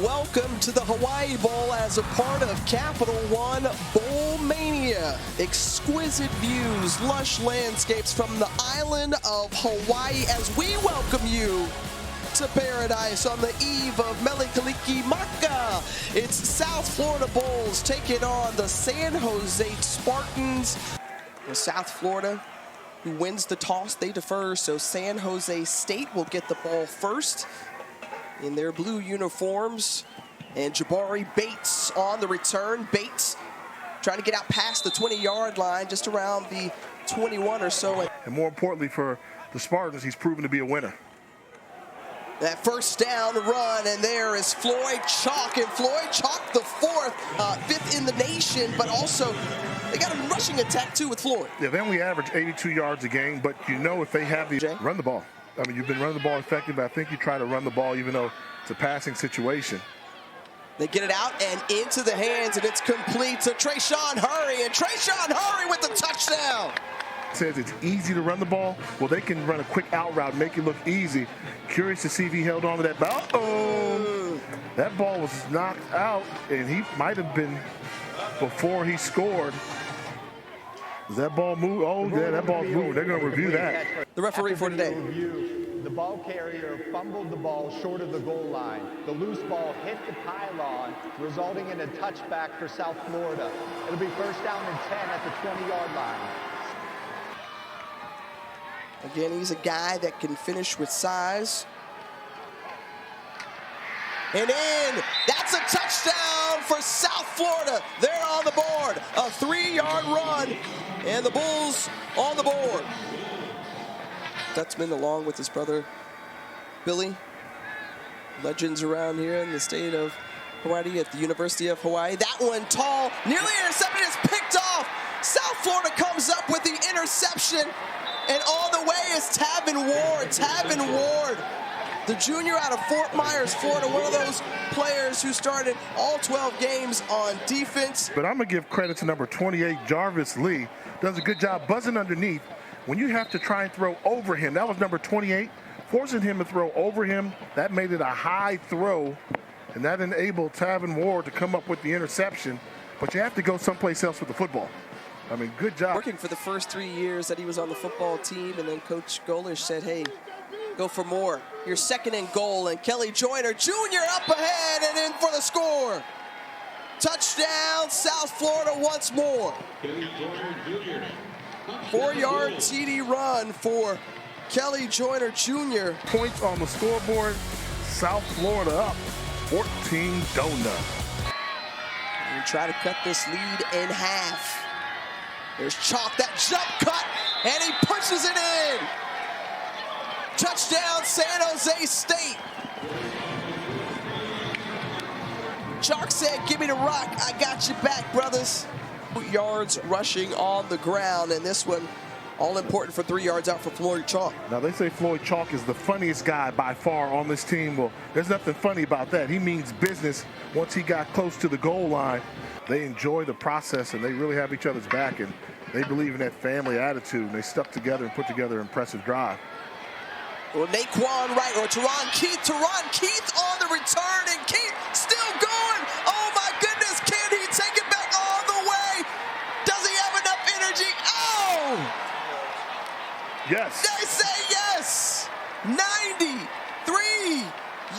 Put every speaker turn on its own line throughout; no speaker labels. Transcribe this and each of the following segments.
Welcome to the Hawaiʻi Bowl as a part of Capital One Bowl Mania. Exquisite views, lush landscapes from the island of Hawaii as we welcome you to paradise on the eve of Mele Kalikimaka. It's South Florida Bulls taking on the San José Spartans. In South Florida, who wins the toss, they defer, so San José State will get the ball first in their blue uniforms. And Jabari Bates on the return. Bates trying to get out past the 20-yard line, just around the 21 or so.
And more importantly for the Spartans, he's proven to be a winner.
That first down run, and there is Floyd Chalk. And Floyd Chalk, the fifth in the nation, but also they got a rushing attack too with Floyd.
Yeah, they only average 82 yards a game, but you know if they have the run the ball. I mean, you've been running the ball effective, but I think you try to run the ball even though it's a passing situation.
They get it out and into the hands, and it's complete to Trayshawn Hurry, and Trayshawn Hurry with the touchdown.
Says it's easy to run the ball. Well, they can run a quick out route, make it look easy. Curious to see if he held on to that ball. Uh-oh! That ball was knocked out, and he might have been before he scored. Does that ball move? Oh, yeah, that ball's moved. They're going to review that.
The referee for today.
The ball carrier fumbled the ball short of the goal line. The loose ball hit the pylon, resulting in a touchback for South Florida. It'll be first down and 10 at the 20-yard line.
Again, he's a guy that can finish with size. And in, that's a touchdown for South Florida. They're on the board. A 3-yard run, and the Bulls on the board. Stutzman, along with his brother Billy, legends around here in the state of Hawaii at the University of Hawaii. That one tall, nearly intercepted, is picked off. South Florida comes up with the interception, and on the way is Tavin Ward. Tavin Ward, the junior out of Fort Myers, Florida, one of those players who started all 12 games on defense.
But I'm going to give credit to number 28, Jarvis Lee. Does a good job buzzing underneath. When you have to try and throw over him, that was number 28, forcing him to throw over him. That made it a high throw, and that enabled Tavin Ward to come up with the interception. But you have to go someplace else with the football. I mean, good job.
Working for the first 3 years that he was on the football team, and then Coach Golish said, hey, go for more. You're second and goal, and Kelly Joyner Jr. up ahead and in for the score. Touchdown, South Florida once more. 4-yard TD run for Kelly Joyner Jr.
Points on the scoreboard. South Florida up 14 donut.
And try to cut this lead in half. There's Chalk, that jump cut, and he pushes it in. Touchdown, San José State. Chalk said, give me the rock, I got you back, brothers. 2 yards rushing on the ground, and this one all important for 3 yards out for Floyd Chalk.
Now, they say Floyd Chalk is the funniest guy by far on this team. Well, there's nothing funny about that. He means business. Once he got close to the goal line, they enjoy the process, and they really have each other's back, and they believe in that family attitude, and they stuck together and put together an impressive drive.
Well, Naquan Wright or Teron Keith on the return, and Keith still going. Oh my goodness, can he take it back all the way? Does he have enough energy? Oh!
Yes.
They say yes. 93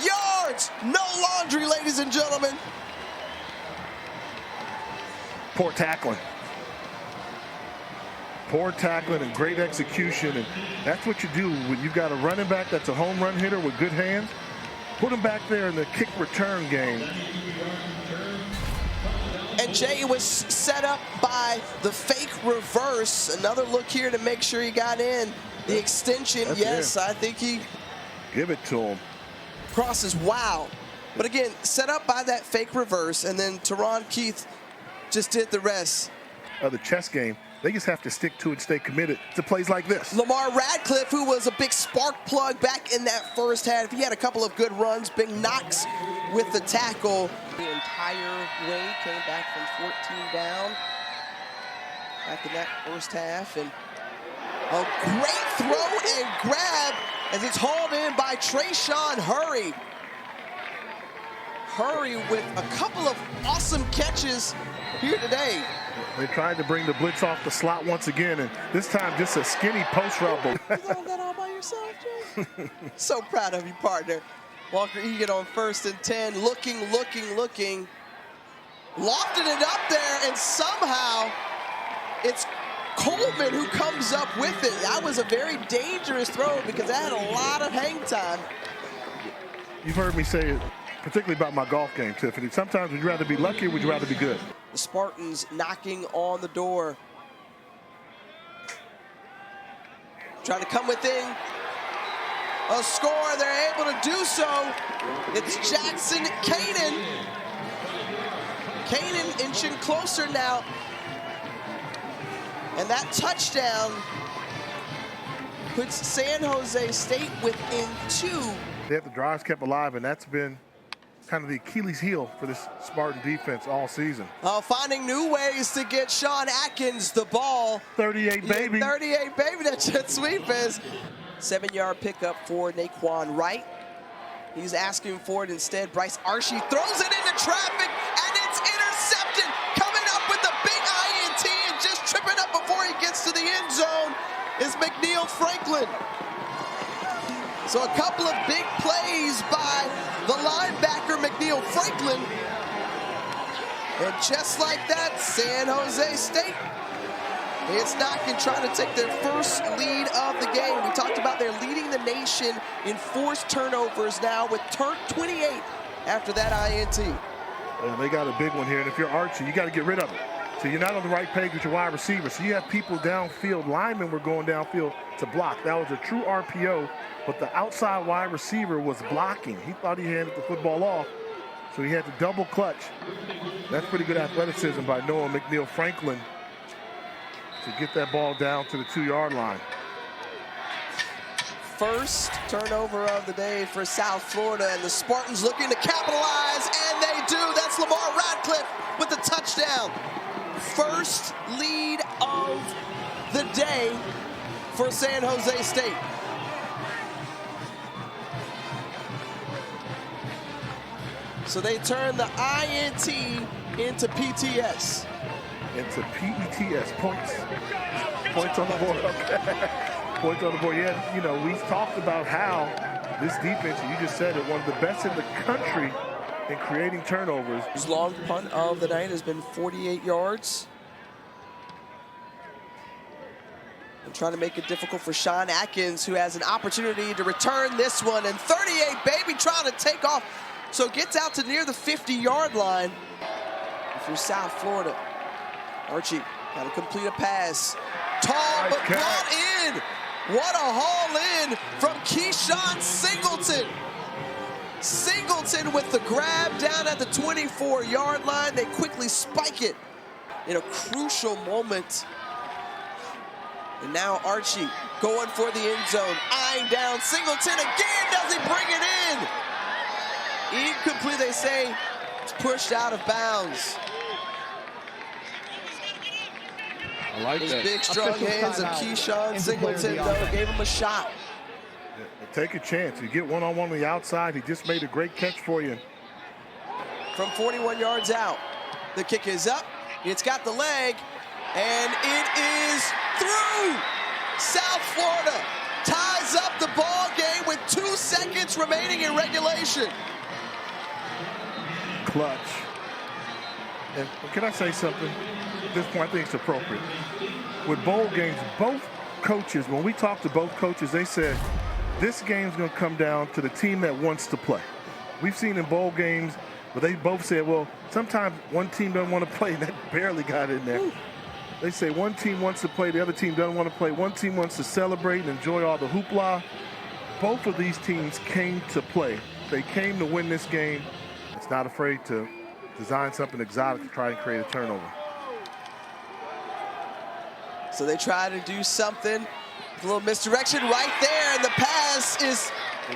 yards. No laundry, ladies and gentlemen.
Poor tackling. Poor tackling and great execution, and that's what you do when you've got a running back that's a home run hitter with good hands. Put him back there in the kick return game.
And Jay was set up by the fake reverse. Another look here to make sure he got in. The extension,
that's
yes,
it.
I think he...
Give it to him.
Crosses, wow. But again, set up by that fake reverse, and then Teron Keith just did the rest.
Of the chess game, they just have to stick to it, stay committed to plays like this.
Lamar Radcliffe, who was a big spark plug back in that first half, he had a couple of good runs. Big knocks with the tackle. The entire way came back from 14 down back in that first half. And a great throw and grab as it's hauled in by Trayshawn Hurry. hurry with a couple of awesome catches here today.
They tried to bring the blitz off the slot once again, and this time just a skinny post route.
You got that all by yourself, Jay? So proud of you, partner. Walker Egan on 1st and 10, looking. Lofted it up there, and somehow it's Coleman who comes up with it. That was a very dangerous throw because that had a lot of hang time.
You've heard me say it, particularly about my golf game, Tiffany. Sometimes would you rather be lucky or would you rather be good?
The Spartans knocking on the door. Trying to come within a score. They're able to do so. It's Jackson Kanan. Kanan inching closer now. And that touchdown puts San Jose State within 2.
They have the drives kept alive, and that's been kind of the Achilles heel for this Spartan defense all season.
Finding new ways to get Sean Atkins the ball.
38, baby.
38, baby, that jet sweep is. 7-yard pickup for Naquan Wright. He's asking for it instead. Bryce Archie throws it into traffic, and it's intercepted. Coming up with a big INT and just tripping up before he gets to the end zone is McNeil Franklin. So a couple of big plays by the linebacker, McNeil Franklin. And just like that, San Jose State is knocking, trying to take their first lead of the game. We talked about they're leading the nation in forced turnovers now with 28 after that INT.
Well, they got a big one here, and if you're Archie, you got to get rid of it. So you're not on the right page with your wide receiver. So you have people downfield. Linemen were going downfield to block. That was a true RPO, but the outside wide receiver was blocking. He thought he handed the football off, so he had to double clutch. That's pretty good athleticism by Noah McNeil Franklin to get that ball down to the 2-yard line.
First turnover of the day for South Florida, and the Spartans looking to capitalize, and they do. That's Lamar Radcliffe with the touchdown. First lead of the day for San Jose State. So they turn the INT into PTS.
Into PETS, points on the board. Okay. Points on the board. Yeah, you know, we've talked about how this defense, and you just said it, one of the best in the country in creating turnovers.
His long punt of the night has been 48 yards. And trying to make it difficult for Sean Atkins, who has an opportunity to return this one. And 38, baby, trying to take off. So gets out to near the 50-yard line. If you're South Florida, Archie got to complete a pass. Tall, but brought in. What a haul in from Keyshawn Singleton. Singleton with the grab down at the 24-yard line. They quickly spike it in a crucial moment. And now Archie going for the end zone. Eyeing down Singleton again. Does he bring it in? Incomplete, they say. It's pushed out of bounds.
I like
Those
that.
big, strong hands of Keyshawn Singleton, though, gave him a shot.
Yeah, take a chance. You get one-on-one on the outside. He just made a great catch for you.
From 41 yards out, the kick is up. It's got the leg, and it is through. South Florida ties up the ball game with 2 seconds remaining in regulation.
Clutch. And can I say something? At this point, I think it's appropriate. With bowl games, both coaches, when we talked to both coaches, they said, this game's going to come down to the team that wants to play. We've seen in bowl games, but they both said, well, sometimes one team doesn't want to play, and that barely got in there. Ooh. They say one team wants to play, the other team doesn't want to play. One team wants to celebrate and enjoy all the hoopla. Both of these teams came to play. They came to win this game. It's not afraid to design something exotic to try and create a turnover.
So they try to do something. A little misdirection right there, and the pass is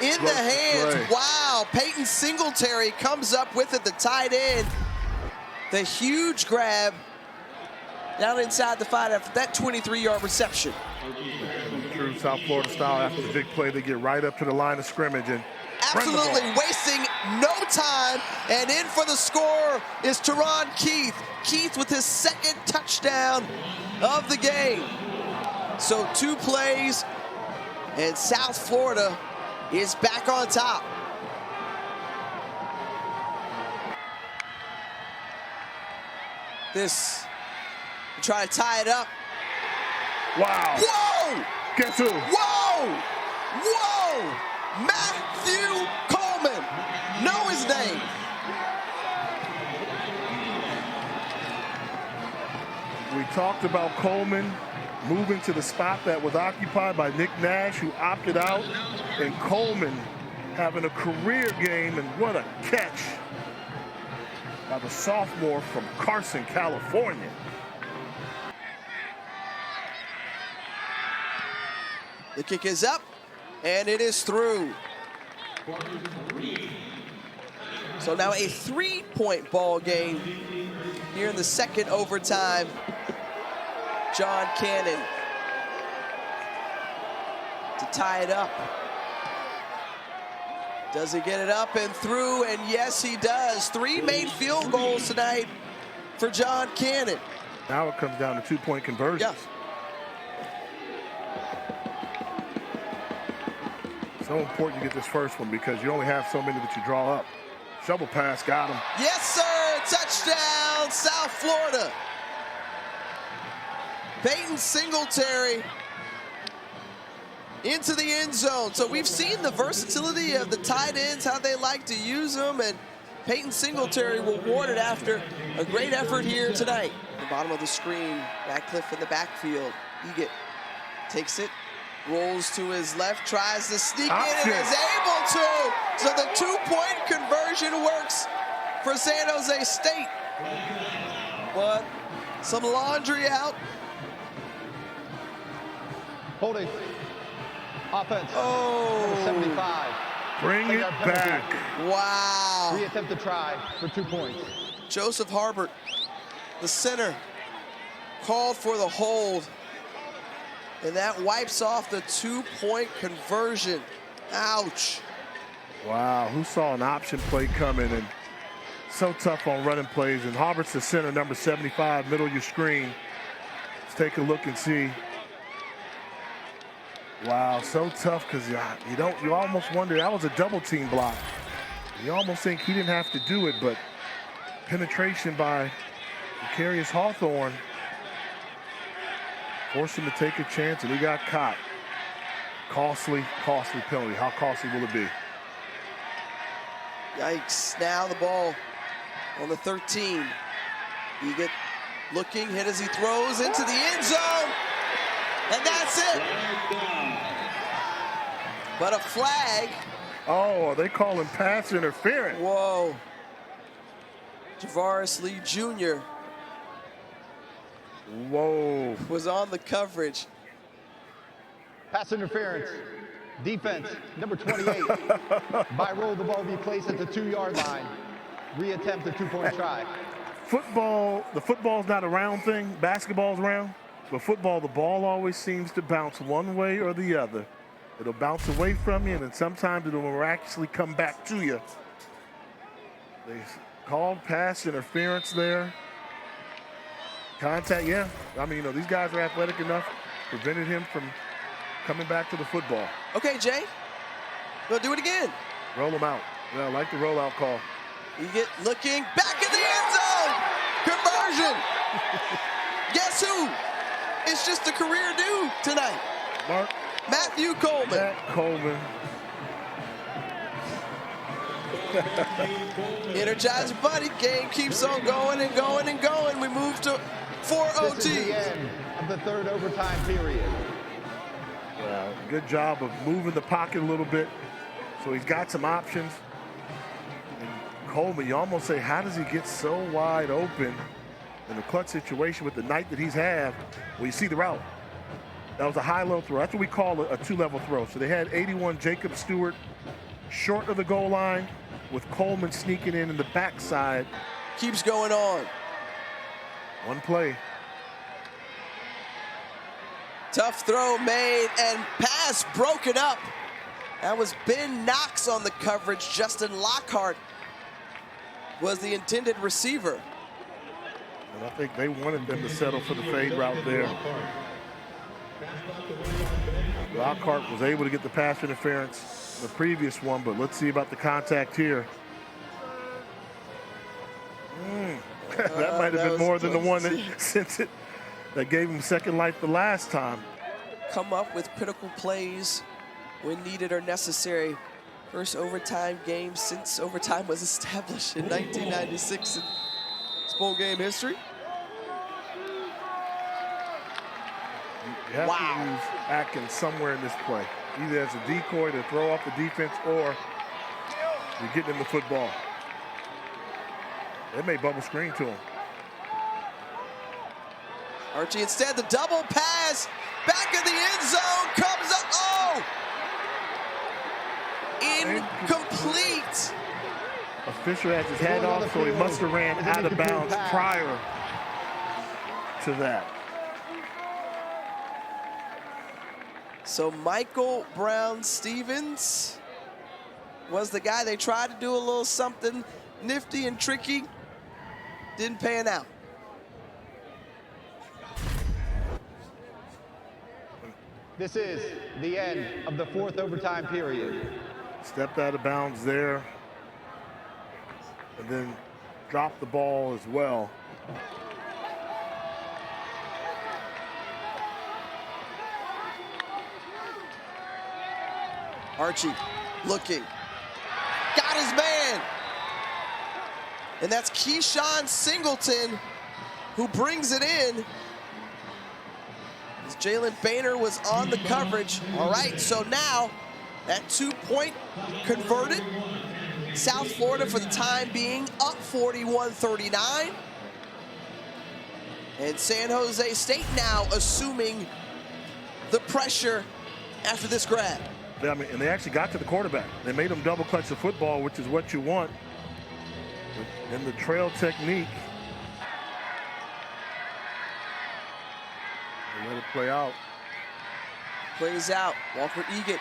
in the hands. Wow, Peyton Singletary comes up with it, the tight end. The huge grab down inside the 5 after that 23-yard reception.
True South Florida style, after the big play, they get right up to the line of scrimmage. And
absolutely wasting no time. And in for the score is Teron Keith. Keith with his second touchdown of the game. So 2 plays, and South Florida is back on top. This, try to tie it up.
Wow.
Whoa!
Guess who?
Whoa! Whoa! Matthew Coleman. Know his name.
We talked about Coleman moving to the spot that was occupied by Nick Nash, who opted out, and Coleman having a career game, and what a catch by the sophomore from Carson, California.
The kick is up, and it is through. So now a 3-point ball game here in the second overtime. John Cannon to tie it up. Does he get it up and through? And yes, he does. 3 made field goals tonight for John Cannon.
Now it comes down to 2-point conversions.
Yeah.
So important you get this first one because you only have so many that you draw up. Shovel pass, got him.
Yes, sir. Touchdown, South Florida. Peyton Singletary into the end zone. So we've seen the versatility of the tight ends, how they like to use them, and Peyton Singletary rewarded after a great effort here tonight. The bottom of the screen, Radcliffe in the backfield. Egan takes it, rolls to his left, tries to sneak in, and is able to. So the 2-point conversion works for San Jose State. But some laundry out.
Holding. Offense.
Oh.
75.
Bring it back.
Wow.
Reattempt to try for 2 points.
Joseph Harbert, the center, called for the hold. And that wipes off the 2-point conversion. Ouch.
Wow, who saw an option play coming, and so tough on running plays. And Harbert's the center, number 75, middle of your screen. Let's take a look and see. Wow, so tough because you almost wonder, that was a double team block. You almost think he didn't have to do it, but penetration by Macarius Hawthorne forced him to take a chance, and he got caught. Costly penalty. How costly will it be?
Yikes. Now the ball on the 13. Egan looking, hit as he throws into the end zone. And that's it. But a flag.
Oh, they call him pass interference.
Whoa. Javaris Lee Jr.
Whoa.
was on the coverage.
Pass interference. Defense, number 28. By roll, the ball will be placed at the 2-yard line. Reattempt a 2-point try.
Football, the football's not a round thing. Basketball's round. But football, the ball always seems to bounce one way or the other. It'll bounce away from you, and then sometimes it'll miraculously come back to you. They called pass interference there. Contact, yeah. I mean, these guys are athletic enough. Prevented him from coming back to the football.
Okay, Jay. We'll do it again.
Roll him out. Yeah, I like the rollout call.
Egan looking back in the end zone. Conversion. Guess who? It's just a career due tonight. Matthew Coleman.
Matt Coleman.
Energizer Bunny. Game keeps on going and going and going. We move to 4 OT.
This is the end of the 3rd overtime period.
Good job of moving the pocket a little bit. So he's got some options. And Coleman, you almost say, how does he get so wide open in a clutch situation with the night that he's had? Well, you see the route. That was a high-low throw. That's what we call a 2-level throw. So they had 81 Jacob Stewart short of the goal line with Coleman sneaking in the backside.
Keeps going on.
One play.
Tough throw made and pass broken up That was Ben Knox on the coverage. Justin Lockhart was the intended receiver.
And I think they wanted them to settle for the fade route there. Lockhart was able to get the pass interference the previous one, but let's see about the contact here. That might have been more than the one that gave him second life the last time.
Come up with critical plays when needed or necessary. First overtime game since overtime was established in 1996 in its bowl game history.
You have to use Atkins somewhere in this play, either as a decoy to throw off the defense or you're getting him the football. They may bubble screen to him.
Archie instead, the double pass, back in the end zone, comes up, oh! Incomplete.
Official has his hand off, so he must have ran out of bounds prior to that.
So Michael Brown-Stevens was the guy. They tried to do a little something nifty and tricky. Didn't pan out.
This is the end of the fourth overtime period.
Stepped out of bounds there, and then dropped the ball as well.
Archie looking, got his man. And that's Keyshawn Singleton who brings it in. As Jalen Boehner was on the coverage. All right, so now that 2-point converted. South Florida for the time being up 41-39. And San Jose State now assuming the pressure after this grab.
I mean, and they actually got to the quarterback. They made him double clutch the football, which is what you want. And the trail technique. They let it play out.
Plays out. Walker Egan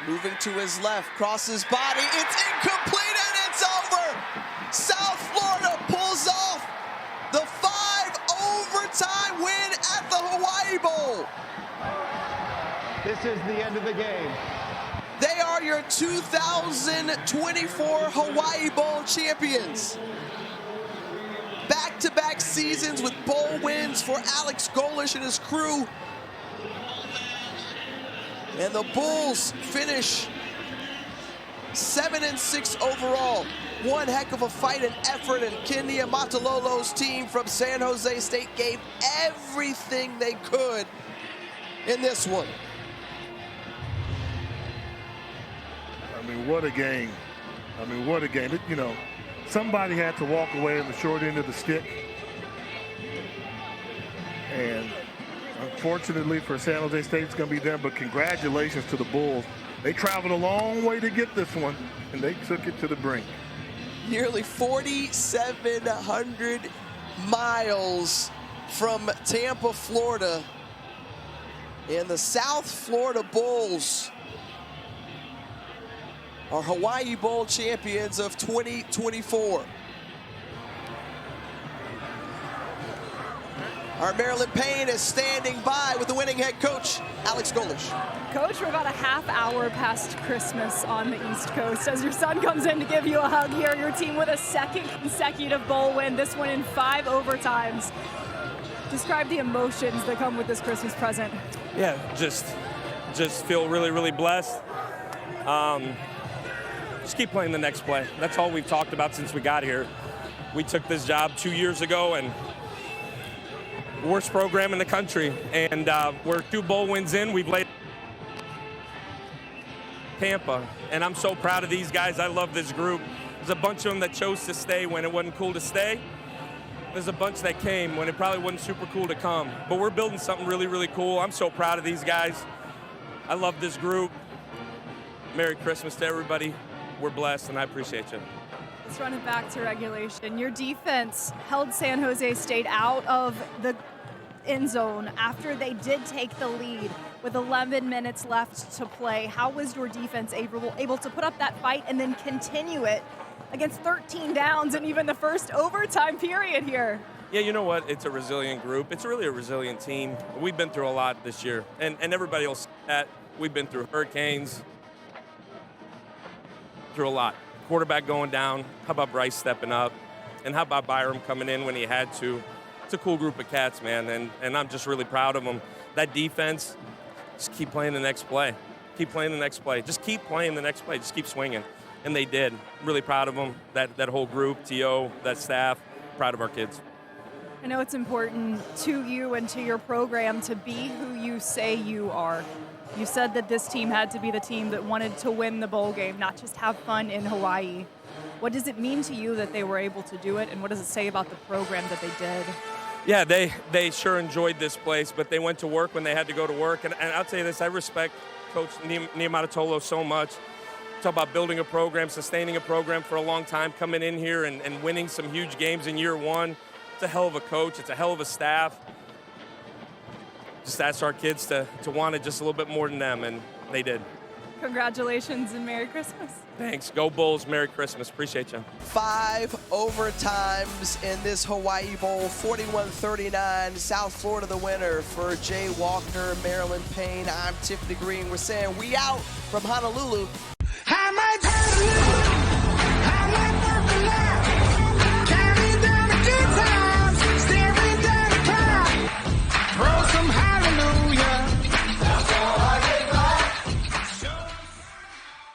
moving to his left, crosses body. It's incomplete and it's over. South Florida pulls off the 5-overtime win at the Hawaiʻi Bowl.
This is the end of the game.
They are your 2024 Hawaiʻi Bowl champions. Back-to-back seasons with bowl wins for Alex Golish and his crew. And the Bulls finish 7-6 overall. One heck of a fight and effort, and Kenia Matalolo's team from San Jose State gave everything they could in this one.
I mean, what a game. I mean, what a game. You know, somebody had to walk away on the short end of the stick. And unfortunately for San Jose State, it's going to be them, but congratulations to the Bulls. They traveled a long way to get this one, and they took it to the brink.
Nearly 4,700 miles from Tampa, Florida. And the South Florida Bulls are Hawaiʻi Bowl champions of 2024. Our Marilyn Payne is standing by with the winning head coach, Alex Golish.
Coach, we're about a half hour past Christmas on the East Coast. As your son comes in to give you a hug here, your team with a second consecutive bowl win, this one in 5 overtimes. Describe the emotions that come with this Christmas present.
Yeah, just feel really, really blessed. Just keep playing the next play. That's all we've talked about since we got here. We took this job 2 years ago, and worst program in the country. And we're 2 bowl wins in. We've laid Tampa, and I'm so proud of these guys. I love this group. There's a bunch of them that chose to stay when it wasn't cool to stay. There's a bunch that came when it probably wasn't super cool to come. But we're building something really, really cool. I'm so proud of these guys. I love this group. Merry Christmas to everybody. We're blessed, and I appreciate you.
Let's run it back to regulation. Your defense held San Jose State out of the end zone after they did take the lead with 11 minutes left to play. How was your defense able to put up that fight and then continue it against 13 downs and even the first overtime period here?
Yeah, you know what? It's a resilient group. It's really a resilient team. We've been through a lot this year, and everybody else that we've been through hurricanes, through a lot. Quarterback going down. How about Bryce stepping up? And how about Byram coming in when he had to? It's a cool group of cats, man, and I'm just really proud of them. That defense, just keep playing the next play. Keep playing the next play. Just keep playing the next play. Just keep swinging. And they did. Really proud of them, that whole group, T.O., that staff. Proud of our kids.
I know it's important to you and to your program to be who you say you are. You said that this team had to be the team that wanted to win the bowl game, not just have fun in Hawaii. What does it mean to you that they were able to do it, and what does it say about the program that they did?
Yeah, they sure enjoyed this place, but they went to work when they had to go to work. And I'll tell you this, I respect Coach Niamatatolo so much. Talk about building a program, sustaining a program for a long time, coming in here and winning some huge games in year one. It's a hell of a coach. It's a hell of a staff. Just ask our kids to want it just a little bit more than them, and they did.
Congratulations and Merry Christmas.
Thanks. Go Bulls. Merry Christmas. Appreciate you.
5 overtimes in this Hawaiʻi Bowl. 41-39. South Florida the winner for Jay Walker, Marilyn Payne. I'm Tiffany Green. We're saying we out from Honolulu.